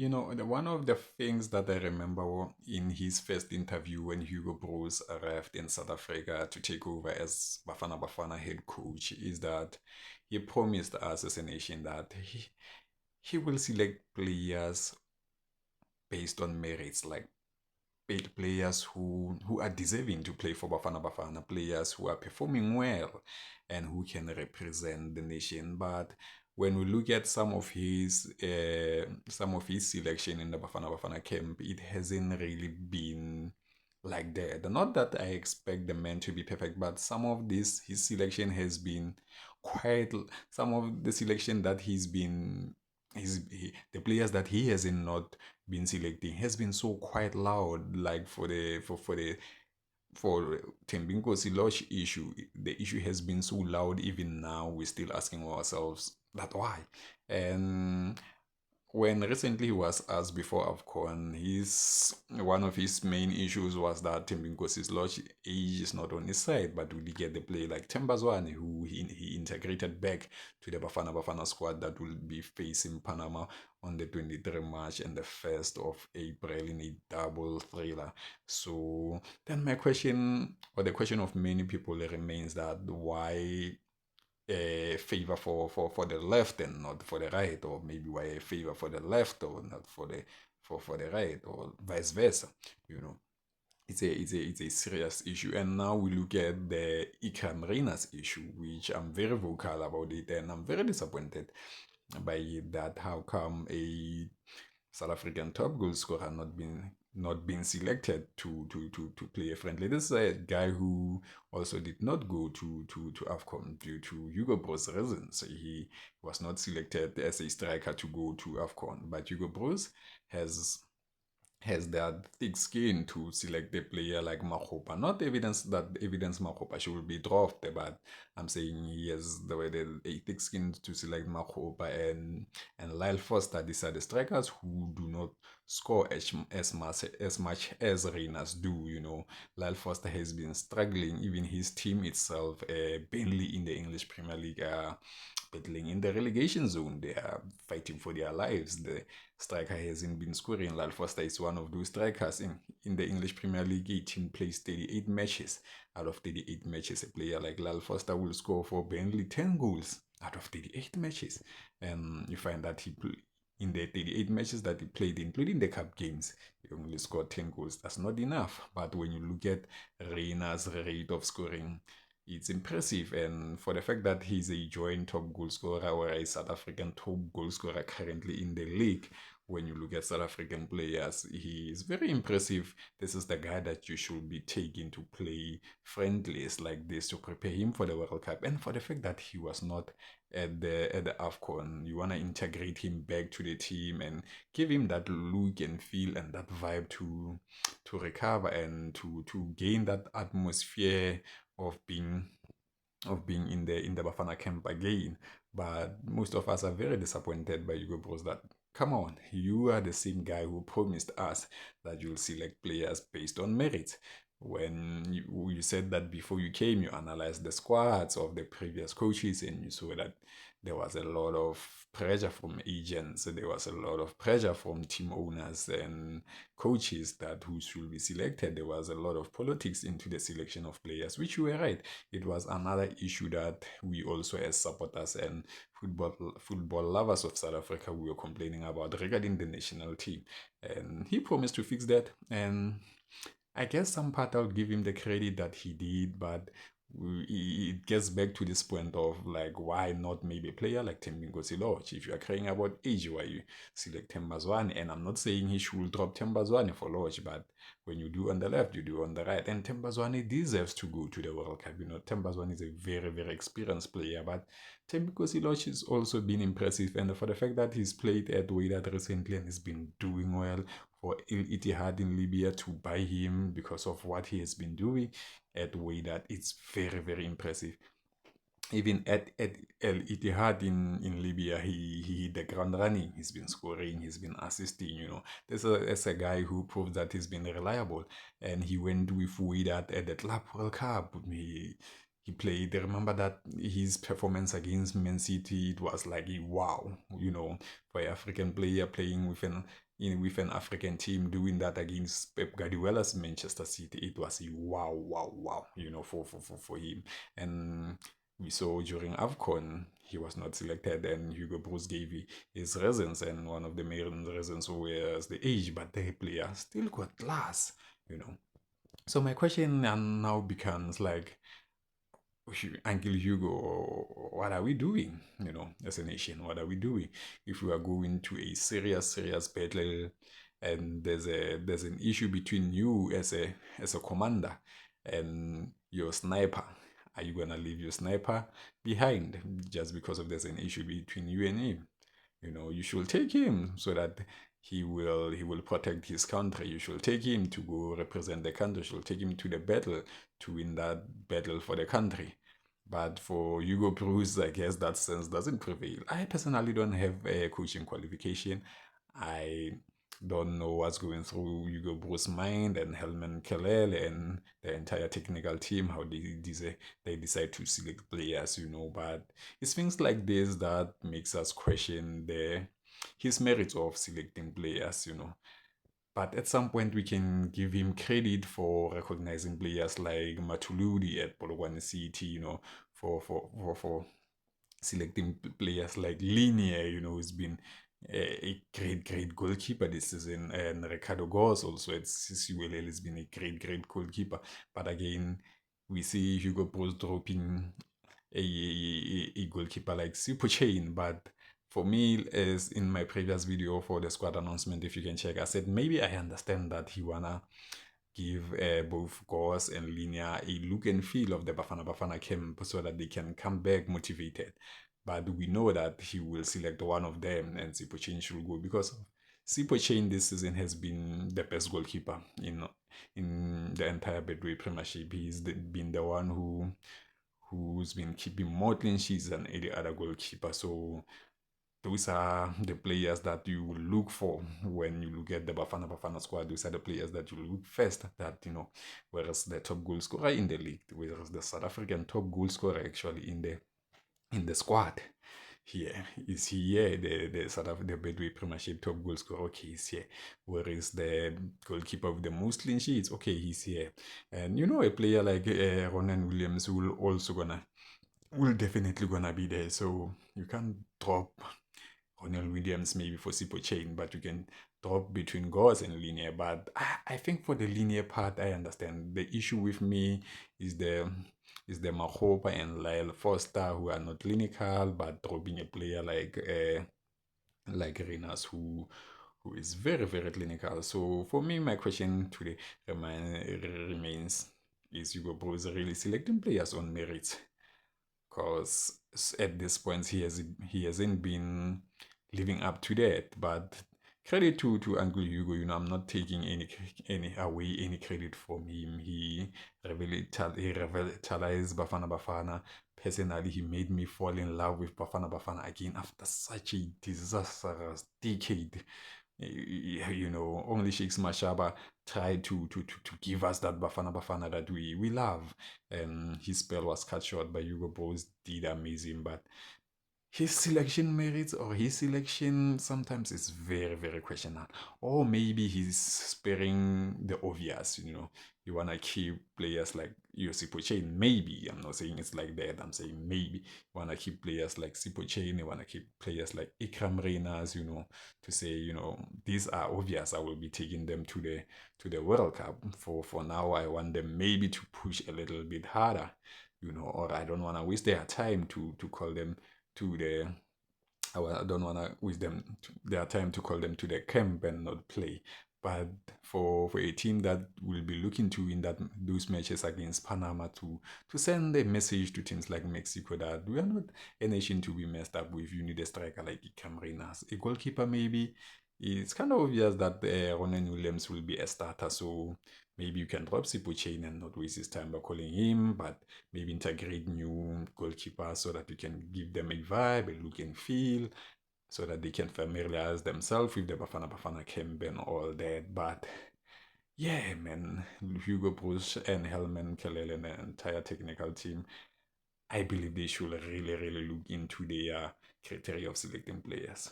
one of the things that I remember in his first interview when Hugo Broos arrived in South Africa to take over as Bafana Bafana head coach is that he promised us as a nation that he will select players based on merits, like paid players who are deserving to play for Bafana Bafana, players who are performing well and who can represent the nation. But when we look at some of his selection in the Bafana Bafana camp, it hasn't really been like that. Not that I expect the man to be perfect, but some of this his selection has been quite. Some of the selection that the players that he has not been selecting has been so quite loud. Like for Thembinkosi Lorch issue, the issue has been so loud. Even now, we're still asking ourselves that why. And when recently he was asked before AFCON, his one of his main issues was that Thembinkosi Lorch age is not on his side, but will he get the play like Tembazwane, who he integrated back to the Bafana Bafana squad that will be facing Panama on the 23rd March and the 1st of April in a double thriller. So then my question, or the question of many people remains that why a favor for the left and not for the right, or maybe why a favor for the left or not for the right, or vice versa. You know, it's a serious issue. And now we look at the Iqraam Rayners issue, which I'm very vocal about it, and I'm very disappointed by it, that how come a South African top goal scorer not been selected to play a friendly. This is a guy who also did not go to AFCON due to Hugo Broos reasons. He was not selected as a striker to go to AFCON, but Hugo Broos has that thick skin to select a player like Makgopa. Not evidence Makgopa should be dropped, but I'm saying he has a thick skin to select Makgopa and Lyle Foster. These are the strikers who do not score as much as Reyners do. Lyle Foster has been struggling. Even his team itself, Burnley in the English Premier League, battling in the relegation zone. They are fighting for their lives. The striker hasn't been scoring. Lal Foster is one of those strikers in the English Premier League. 18 plays 38 matches. Out of 38 matches, a player like Lal Foster will score for Burnley 10 goals out of 38 matches. And you find that in the 38 matches that he played, including the cup games, he only scored 10 goals. That's not enough. But when you look at Reina's rate of scoring, it's impressive. And for the fact that he's a joint top goal scorer or a South African top goal scorer currently in the league, when you look at South African players, he is very impressive. This is the guy that you should be taking to play friendlies like this to prepare him for the World Cup. And for the fact that he was not at the AFCON, you wanna integrate him back to the team and give him that look and feel and that vibe to recover and to gain that atmosphere of being in the Bafana camp again. But most of us are very disappointed by Hugo Bros that come on, you are the same guy who promised us that you'll select players based on merit. When you said that before you came, you analyzed the squads of the previous coaches and you saw that there was a lot of pressure from agents, there was a lot of pressure from team owners and coaches that who should be selected. There was a lot of politics into the selection of players, which you were right. It was another issue that we also, as supporters and football lovers of South Africa, we were complaining about regarding the national team. And he promised to fix that. And I guess some part I'll give him the credit that he did, but it gets back to this point of like, why not maybe a player like Thembinkosi Lorch? If you are crying about age, why you select Tembazwane? And I'm not saying he should drop Tembazwane for Lorch, but when you do on the left, you do on the right. And Tembazwane deserves to go to the World Cup. Tembazwane is a very, very experienced player, but Thembinkosi Lorch has also been impressive. And for the fact that he's played at Wydad recently and has been doing well, for Al Ittihad in Libya to buy him because of what he has been doing at Wydad, it's very, very impressive. Even at Al Ittihad in Libya, he hit the ground running. He's been scoring, he's been assisting. There's a guy who proved that he's been reliable, and he went with Wydad at the Club World Cup. he played. I remember that his performance against Man City, it was like a wow, for an African player playing with an African team, doing that against Pep Guardiola's Manchester City. It was a wow, wow, wow, for him. And we saw during AFCON, he was not selected, and Hugo Broos gave his reasons, and one of the main reasons was the age, but the player still got class, you know. So my question now becomes like, Uncle Hugo, what are we doing? As a nation, what are we doing? If we are going to a serious battle, and there's an issue between you as a commander and your sniper, are you gonna leave your sniper behind just because of there's an issue between you and him? You should take him so that he will protect his country. You should take him to go represent the country. You should take him to the battle to win that battle for the country. But for Hugo Broos, I guess that sense doesn't prevail. I personally don't have a coaching qualification. I don't know what's going through Hugo Broos' mind and Helman Kelele and the entire technical team, how they decide to select players, but it's things like this that makes us question his merits of selecting players. But at some point, we can give him credit for recognizing players like Matuludi at Polokwane City, for selecting players like Linear, who's been a great goalkeeper this season, and Ricardo Gos also at CCULL has been a great goalkeeper. But again, we see Hugo Bros dropping a goalkeeper like Sipo Chain. But for me, as in my previous video for the squad announcement, if you can check, I said maybe I understand that he wanna give both Gauss and Linear a look and feel of the Bafana Bafana camp so that they can come back motivated. But we know that he will select one of them and Sipo Chain should go because Sipo Chain this season has been the best goalkeeper in the entire Bedway Premiership. Been the one who's been keeping more clean sheets than any other goalkeeper. So those are the players that you will look for when you look at the Bafana Bafana squad. Those are the players that you look first. Whereas the top goal scorer in the league, whereas the South African top goal scorer actually in the squad. Here is he here, the the Bedway Premiership top goal scorer. Okay, he's here. Whereas the goalkeeper with the most clean sheets, okay, he's here. And a player like Ronan Williams will definitely gonna be there. So you can't drop Ronald Williams maybe for Sipo Chain, but you can drop between Gauss and Linear. But I think for the Linear part, I understand. The issue with me is the Mahopa and Lyle Foster who are not clinical, but dropping a player like Renas who is very clinical. So for me, my question today remains: is Hugo Bros really selecting players on merit? Because at this point he hasn't been living up to that. But credit to Uncle Hugo, I'm not taking any credit from him. He revitalized Bafana Bafana. Personally, he made me fall in love with Bafana Bafana again after such a disastrous decade. Only Sheiks Mashaba tried to give us that Bafana Bafana that we love. And his spell was cut short by Hugo Bros. Did amazing, but his selection merits or his selection sometimes is very questionable. Or maybe he's sparing the obvious. You want to keep players like Sipo Chain. Maybe. I'm not saying it's like that. I'm saying maybe. You want to keep players like Sipo Chain. You want to keep players like Iqraam Rayners, to say, these are obvious. I will be taking them to the World Cup. For now, I want them maybe to push a little bit harder, or I don't want to waste their time to call them to the I don't want to waste their time to call them to the camp and not play. But for a team that will be looking to win those matches against Panama to send a message to teams like Mexico that we are not a nation to be messed up with. You need a striker like Iqraam Rayners, a goalkeeper maybe. It's kind of obvious that Ronan Williams will be a starter, so maybe you can drop Sipo Chain and not waste his time by calling him, but maybe integrate new goalkeepers so that you can give them a vibe, a look and feel, so that they can familiarize themselves with the Bafana Bafana camp and all that. But yeah, man, Hugo Broos and Helman Kelele and the entire technical team, I believe they should really, really look into their criteria of selecting players.